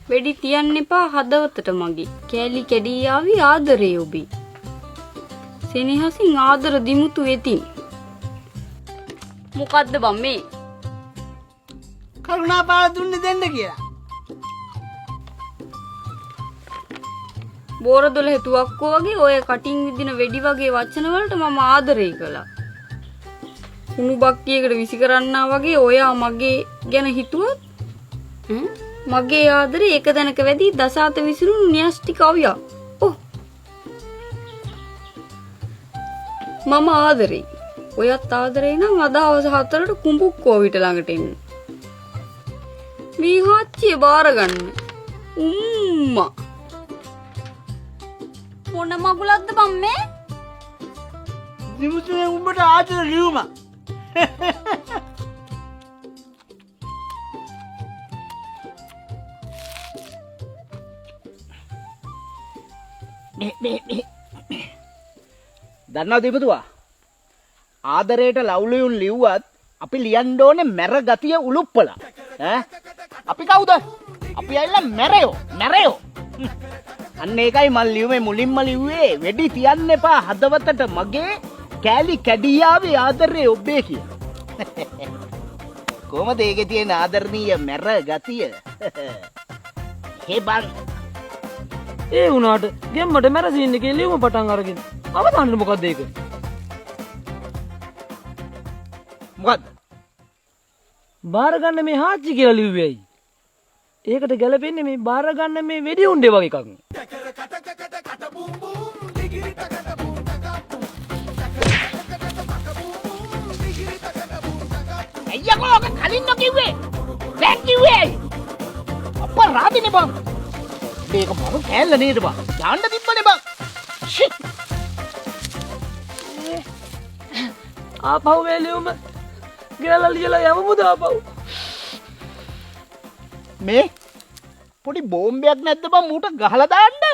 වෙඩි තියන්න එපා හදවතට මගේ. කෑලි කැඩී ආවි ආදරේ ඔබේ. සෙනෙහසින් ආදර දිමුතු වෙතින්. මොකද්ද බම් මේ? කරුණාපාල දුන්නේ දෙන්න කියලා. බෝරදොල හිතුවක්කෝ වගේ ඔය කටින් විදින වෙඩි වගේ වචන වලට මම ආදරේ කළා. කුණු බක්කියකට විසි කරන්නා වගේ ඔයා මගේ ගැන හිතුවත් මගේ ආදරේ එක තැනක වැඩි දසාත විසිරුණු න්‍යෂ්ටි කවියක්. ඔව්. මම ආදරේ. ඔයත් ආදරේ නම් අද හවස 4ට කුඹුක්කෝවිට ළඟට එන්න. මේ හාච්චිය බාර ගන්න. උම්මා. මොන මගුලක්ද බම් මේ? දිමුතුනේ උඹට ආදර ලියුම. දන්නවද දිමුතුවා? ආදරයට ලව්ලියුන් ලිව්වත් අපි ලියන්න ඕනේ මැර ගතිය උලුප්පලා. අපි කවුද? අපි ඇවිල්ලා මැරයෝ. අන්න ඒකයි මල් ලියුමේ මුලින්ම ලිව්වේ වෙඩි තියන්න එපා හදවතට මගේ කෑලි කැඩී ආවේ ආදරේ ඔබේ කියලා. කොහමද ඒකේ තියෙන ආදරණීය මැර ගතිය? හේ බං ඒ වුණාට ගෙම්මට මැර සීන් එකේ ලියුම පටන් අරගෙන අවසානට මොකද්ද ඒක? මොකද්ද? බාර ගන්න මේ හාච්චි කියලා ලිව්වේ ඇයි? ඒකට ගැලපෙන්නේ මේ බාර ගන්න මේ වෙඩි උණ්ඩේ වගේ එකක්. අයියෝ ඔක කලින් නොකිව්වේ. දැන් කිව්වේ. අපරාධනේ බං. මේක බරු කෑල්ල නේද බං? දාන්න තිබ්බනේ බං. ෂිට්. ආපහු මේ ලියුම ගිරලා ලියලා යමුද ආපහු? මේ පොඩි බෝම්බයක් නැද්ද බං මූට ගහලා දාන්න?